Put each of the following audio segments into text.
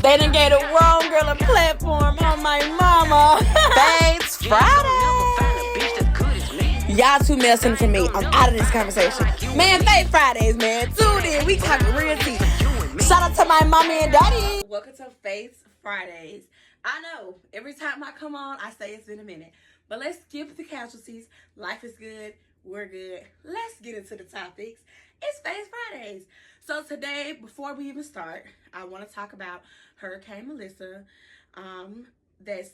They done gave a wrong girl a platform on my mama. It's Friday. Y'all too messing for me. I'm out of this conversation. Man, Faith Fridays, man. Tune in. We talking real tea. Shout out to my mommy and daddy. Welcome to Faith Fridays. I know, every time I come on, I say it's been a minute. But let's skip the casualties. Life is good. We're good. Let's get into the topics. It's Faith Fridays. So today, before we even start, I want to talk about Hurricane Melissa. That's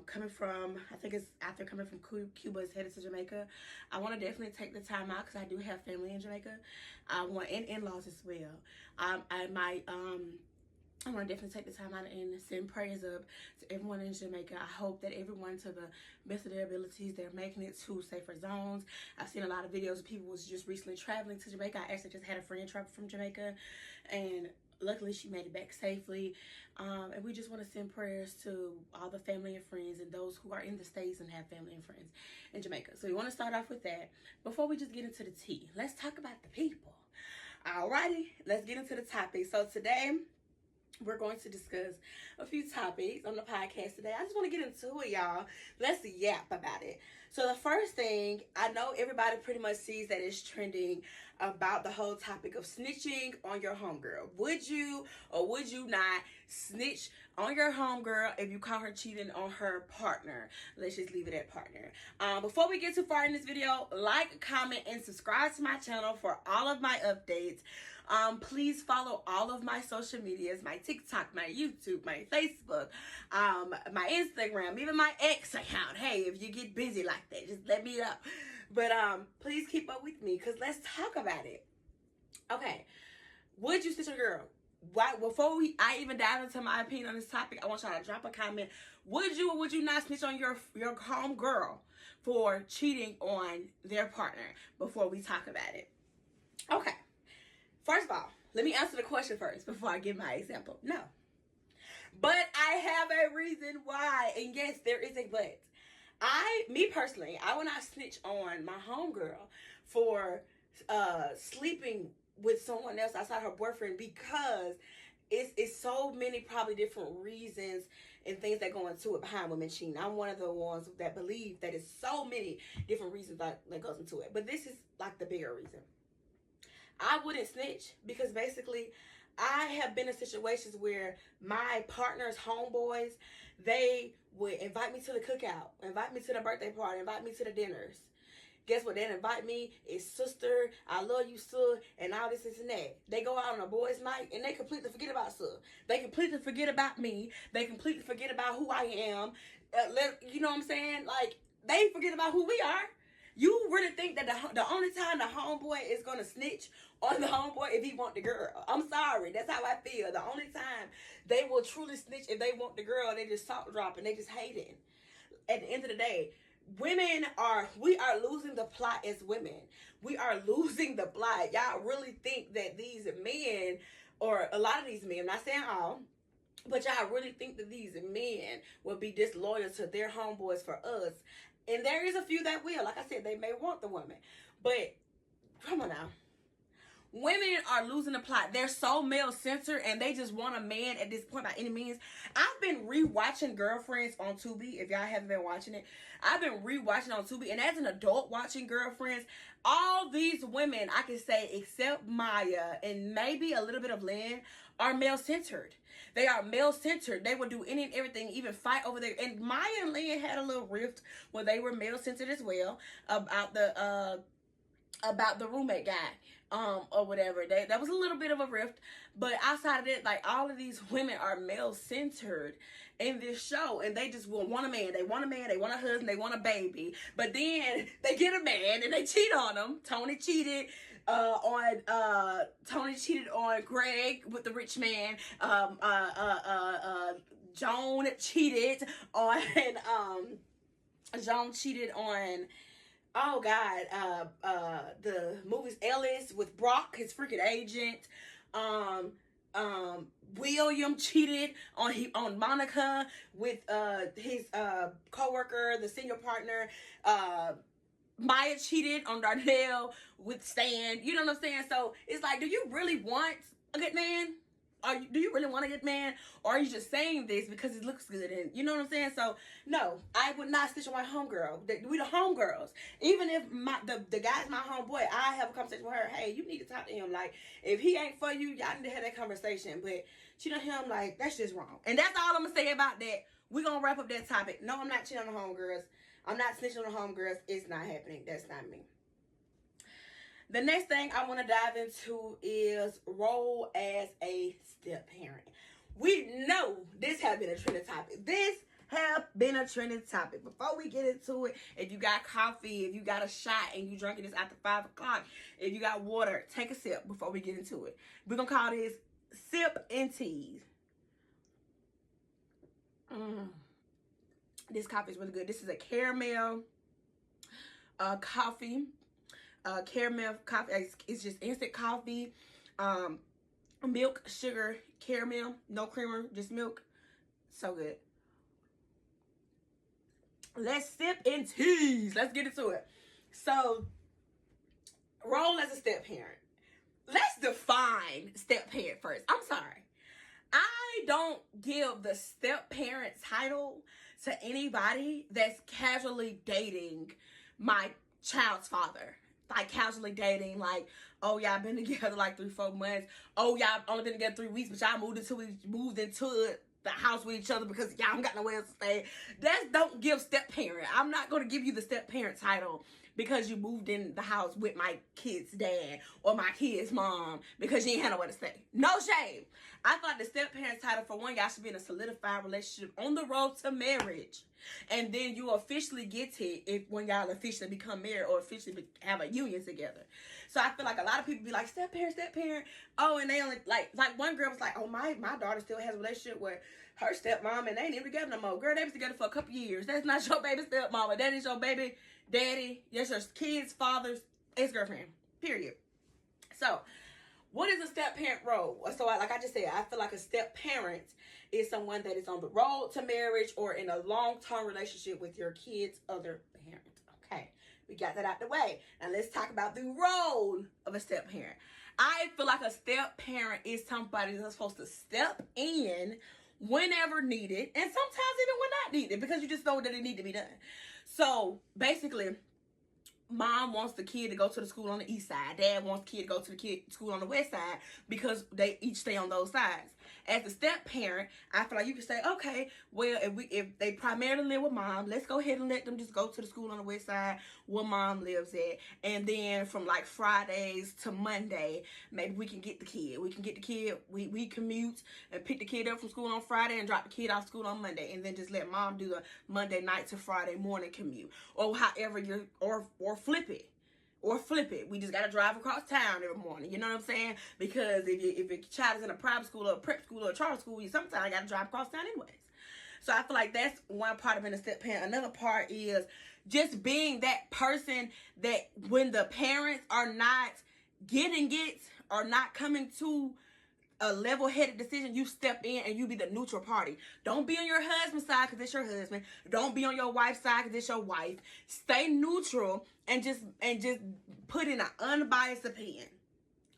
coming from, I think it's after coming from Cuba, it's headed to Jamaica. I want to definitely take the time out because I do have family in Jamaica. I want and in-laws as well. I want to definitely take the time out and send prayers up to everyone in Jamaica. I hope that everyone, to the best of their abilities, they're making it to safer zones. I've seen a lot of videos of people was just recently traveling to Jamaica. I actually just had a friend travel from Jamaica, and luckily she made it back safely. And we just want to send prayers to all the family and friends and those who are in the States and have family and friends in Jamaica. So we want to start off with that. Before we just get into the tea, let's talk about the people. Alrighty, let's get into the topic. So today, we're going to discuss a few topics on the podcast today. I just want to get into it, y'all. Let's yap about it. So the first thing, I know everybody pretty much sees that it's trending about the whole topic of snitching on your homegirl. Would you or would you not snitch on your homegirl if you caught her cheating on her partner? Let's just leave it at partner. Before we get too far in this video, like, comment, and subscribe to my channel for all of my updates. Please follow all of my social medias, my TikTok, my YouTube, my Facebook, my Instagram, even my X account. Hey, if you get busy like that, just let me know. But please keep up with me because let's talk about it. Okay, would you snitch on a girl? Why, before I even dive into my opinion on this topic, I want y'all to drop a comment. Would you or would you not snitch on your home girl for cheating on their partner before we talk about it? Okay. First of all, let me answer the question first before I give my example. No. But I have a reason why. And yes, there is a but. Me personally, I will not snitch on my homegirl for sleeping with someone else outside her boyfriend because it's so many probably different reasons and things that go into it behind women cheating. I'm one of the ones that believe that it's so many different reasons that goes into it. But this is like the bigger reason. I wouldn't snitch because basically I have been in situations where my partner's homeboys, they would invite me to the cookout, invite me to the birthday party, invite me to the dinners. Guess what? They invite me, it's sister, I love you, sir, and all this and that. They go out on a boys' night and they completely forget about sir. They completely forget about me. They completely forget about who I am. You know what I'm saying? Like, they forget about who we are. You really think that the only time the homeboy is going to snitch on the homeboy if he want the girl? I'm sorry. That's how I feel. The only time they will truly snitch if they want the girl, they just salt dropping. They just hating. At the end of the day, we are losing the plot as women. We are losing the plot. Y'all really think that these men, or a lot of these men, I'm not saying all, but y'all really think that these men will be disloyal to their homeboys for us? And there is a few that will. Like I said, they may want the woman. But, come on now. Women are losing the plot. They're so male-centered, and they just want a man at this point by any means. I've been rewatching Girlfriends on Tubi. If y'all haven't been watching it, I've been rewatching on Tubi. And as an adult watching Girlfriends, all these women, I can say, except Maya and maybe a little bit of Lynn, are male-centered. They are male-centered. They will do any and everything, even fight over there. And Maya and Lynn had a little rift where they were male-centered as well about the roommate guy, or whatever. That was a little bit of a rift. But outside of it, like, all of these women are male-centered in this show, and they just want a man. They want a man. They want a husband. They want a baby. But then they get a man and they cheat on him. Tony cheated on Greg with the rich man. Joan cheated on oh God, the movies Ellis with Brock, his freaking agent. William cheated on Monica with his co-worker, the senior partner. Maya cheated on Darnell with Stan. You know what I'm saying? So it's like, do you really want a good man? do you really want a good man, or are you just saying this because it looks good? And you know what I'm saying? So no, I would not snitch on my homegirl. We the homegirls. Even if the guy's my homeboy, I have a conversation with her. Hey, you need to talk to him. Like, if he ain't for you, y'all need to have that conversation. But cheat on him, like, that's just wrong. And that's all I'm gonna say about that. We're gonna wrap up that topic. No, I'm not cheating on the homegirls. I'm not snitching on the homegirls. It's not happening. That's not me. The next thing I want to dive into is role as a step parent. We know this has been a trending topic. This have been a trending topic. Before we get into it, if you got coffee, if you got a shot and you drinking this after 5 o'clock, if you got water, take a sip before we get into it. We're going to call this sip and tease. This coffee is really good. This is a caramel coffee. Caramel coffee. It's just instant coffee. Milk, sugar, caramel. No creamer, just milk. So good. Let's sip and tease. Let's get into it. So, role as a step parent. Let's define step parent first. I'm sorry. I don't give the step parent title to anybody that's casually dating my child's father. Like, casually dating, like, oh, y'all been together like 3-4 months. Oh, y'all only been together 3 weeks, but y'all moved into the house with each other because y'all don't got nowhere else to stay. Don't give step parent. I'm not going to give you the step parent title because you moved in the house with my kid's dad or my kid's mom because you ain't had nowhere to stay. No shame. I thought the step parent title, for one, y'all should be in a solidified relationship on the road to marriage. And then you officially get it when y'all officially become married or officially have a union together. So I feel like a lot of people be like, step parent. Oh, and they only, like one girl was like, oh, my daughter still has a relationship with her stepmom and they ain't even together no more. Girl, they was together for a couple years. That's not your baby stepmama. That is your baby daddy. That's your kid's father's ex-girlfriend. Period. So, what is a step parent role? So, like I just said, I feel like a step parent is someone that is on the road to marriage or in a long-term relationship with your kid's other parent. Okay, we got that out the way. Now, let's talk about the role of a step parent. I feel like a step parent is somebody that's supposed to step in whenever needed, and sometimes even when not needed, because you just know that it need to be done. So, basically, mom wants the kid to go to the school on the east side. Dad wants the kid to go to the school on the west side because they each stay on those sides. As a step parent, I feel like you can say, okay, well, if they primarily live with mom, let's go ahead and let them just go to the school on the west side where mom lives at. And then from like Fridays to Monday, maybe we can get the kid. We commute and pick the kid up from school on Friday and drop the kid off school on Monday. And then just let mom do the Monday night to Friday morning commute. Or however or flip it. Or flip it. We just got to drive across town every morning. You know what I'm saying? Because if your child is in a private school or a prep school or a charter school, you sometimes got to drive across town anyways. So I feel like that's one part of being a step parent. Another part is just being that person that when the parents are not getting it or not coming to a level-headed decision, you step in and you be the neutral party. Don't be on your husband's side because it's your husband. Don't be on your wife's side because it's your wife. Stay neutral and just put in an unbiased opinion.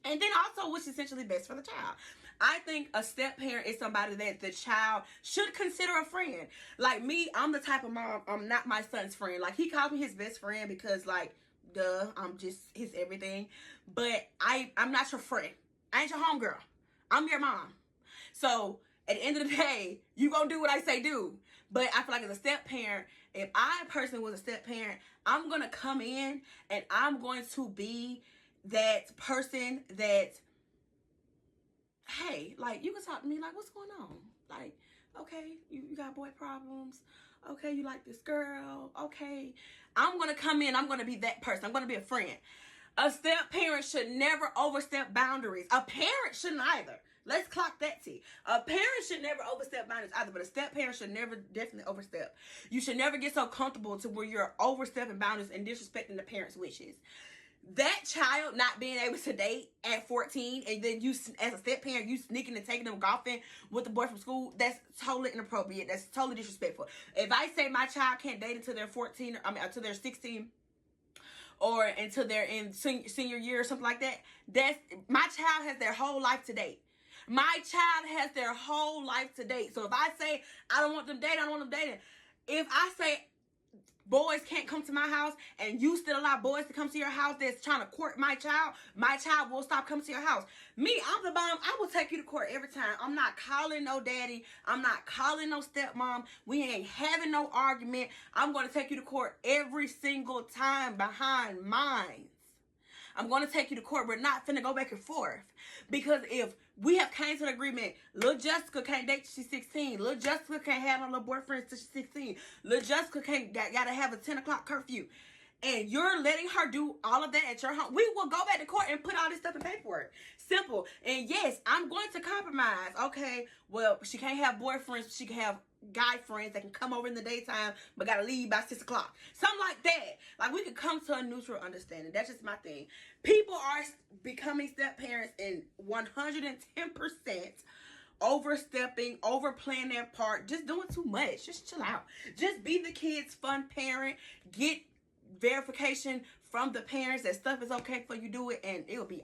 And then also what's essentially best for the child. I think a step parent is somebody that the child should consider a friend. Like me, I'm the type of mom, I'm not my son's friend. Like, he calls me his best friend because, like, duh, I'm just his everything. But I'm not your friend. I ain't your homegirl. I'm your mom. So, at the end of the day, you gonna do what I say do. But I feel like as a step parent, if I personally was a step parent, I'm gonna come in and I'm going to be that person that, hey, like, you can talk to me, like, what's going on? Like, okay, you got boy problems. Okay, you like this girl. Okay, I'm gonna come in, I'm gonna be that person. I'm gonna be a friend. A step parent should never overstep boundaries. A parent shouldn't either. Let's clock that T. A parent should never overstep boundaries either, but a step parent should never definitely overstep. You should never get so comfortable to where you're overstepping boundaries and disrespecting the parents' wishes. That child not being able to date at 14 and then you, as a step parent, you sneaking and taking them golfing with the boy from school, that's totally inappropriate. That's totally disrespectful. If I say my child can't date until they're 14, until they're 16, or until they're in senior year or something like that, that's, my child has their whole life to date. My child has their whole life to date. So if I say I don't want them dating, I don't want them dating. If I say boys can't come to my house and you still allow boys to come to your house that's trying to court my child will stop coming to your house. Me, I'm the mom. I will take you to court every time. I'm not calling no daddy. I'm not calling no stepmom. We ain't having no argument. I'm going to take you to court every single time behind mine. I'm going to take you to court. We're not finna go back and forth. Because if we have came to an agreement, little Jessica can't date till she's 16. Little Jessica can't have no little boyfriend till she's 16. Little Jessica gotta have a 10 o'clock curfew. And you're letting her do all of that at your home. We will go back to court and put all this stuff in paperwork. Simple. And yes, I'm going to compromise. Okay, well, she can't have boyfriends. She can have guy friends that can come over in the daytime but gotta leave by 6 o'clock. Something like that. Like, we could come to a neutral understanding. That's just my thing. People are becoming step parents in 110% overstepping, overplaying their part, just doing too much. Just chill out. Just be the kid's fun parent. Get verification from the parents that stuff is okay for you to do it, and it'll be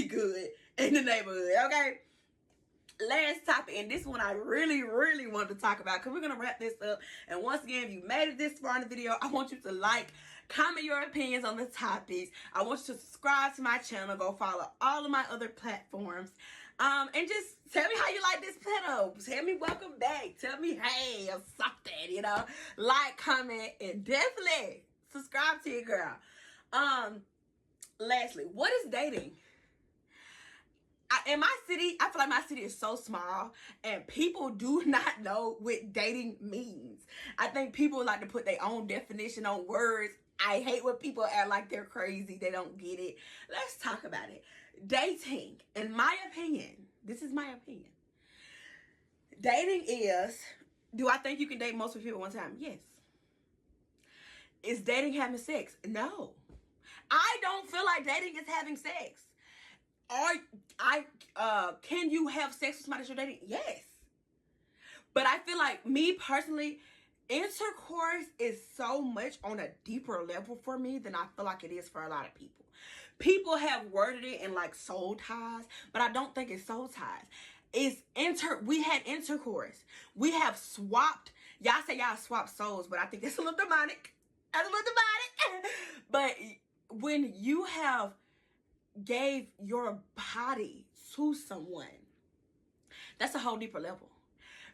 good in the neighborhood. Okay, last topic, and this one I really wanted to talk about, because we're gonna wrap this up. And once again, if you made it this far in the video, I want you to like, comment your opinions on the topics. I want you to subscribe to my channel, go follow all of my other platforms, and just tell me how you like this pedo. Tell me welcome back, tell me hey or something, you know. Like, comment, and definitely subscribe to your girl. Lastly, what is dating? In my city, I feel like my city is so small and people do not know what dating means. I think people like to put their own definition on words. I hate when people act like they're crazy. They don't get it. Let's talk about it. Dating, in my opinion, this is my opinion. Dating is, do I think you can date multiple people at one time? Yes. Is dating having sex? No. I don't feel like dating is having sex. Can you have sex with somebody that you're dating? Yes. But I feel like, me personally, intercourse is so much on a deeper level for me than I feel like it is for a lot of people. People have worded it in like soul ties, but I don't think it's soul ties. We had intercourse. We have swapped. Y'all say y'all swapped souls, but I think it's a little demonic. That's a little demonic. But when you have gave your body to someone, that's a whole deeper level.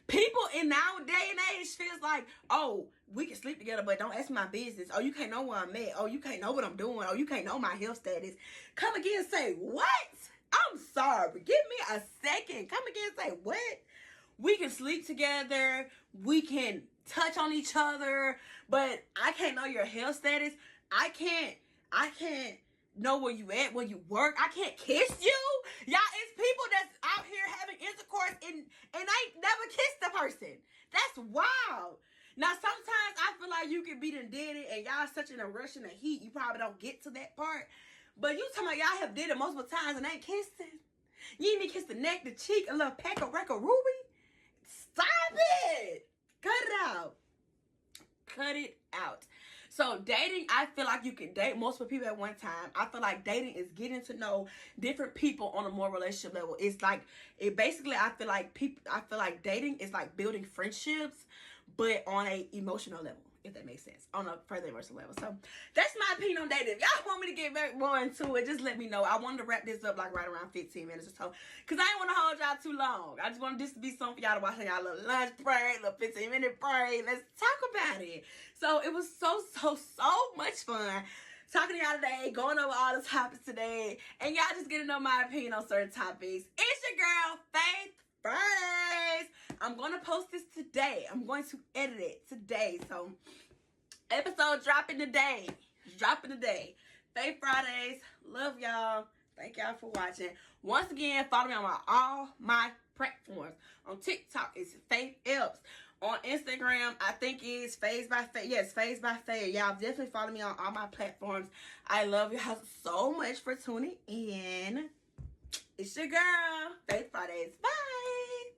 People in our day and age feels like, oh, we can sleep together, but don't ask my business. Oh, you can't know where I'm at. Oh, you can't know what I'm doing. Oh, you can't know my health status. Come again and say, what? I'm sorry. Give me a second. Come again and say, what? We can sleep together. We can touch on each other, but I can't know your health status. I can't know where you at, where you work. I can't kiss you. Y'all, it's people that's out here having intercourse and ain't never kissed the person. That's wild. Now, sometimes I feel like you can be done did it and y'all such in a rush in the heat, you probably don't get to that part. But you talking about y'all have did it multiple times and ain't kissed it. You ain't even kissed the neck, the cheek, a little peck of Ruby. Stop it. Cut it out. Cut it out. So dating, I feel like you can date multiple people at one time. I feel like dating is getting to know different people on a more relationship level. It's like, I feel like dating is like building friendships, but on a emotional level, if that makes sense, on a further emotional level. So that's my opinion on dating. If y'all want me to get back more into it, just let me know. I wanted to wrap this up like right around 15 minutes or so, because I didn't want to hold y'all too long. I just wanted this to be something for y'all to watch on y'all little lunch break, little 15-minute break. Let's talk about it. So it was so much fun talking to y'all today, going over all the topics today, and y'all just getting to know my opinion on certain topics. It's your girl, Faith Fridays. I'm going to post this today. I'm going to edit it today. So, episode dropping today. Faith Fridays. Love y'all. Thank y'all for watching. Once again, follow me on all my platforms. On TikTok, it's Faith Epps. On Instagram, I think it's Phase by Faith. Yes, Phase by Faith. Y'all definitely follow me on all my platforms. I love y'all so much for tuning in. It's your girl, Faith Fridays. Bye.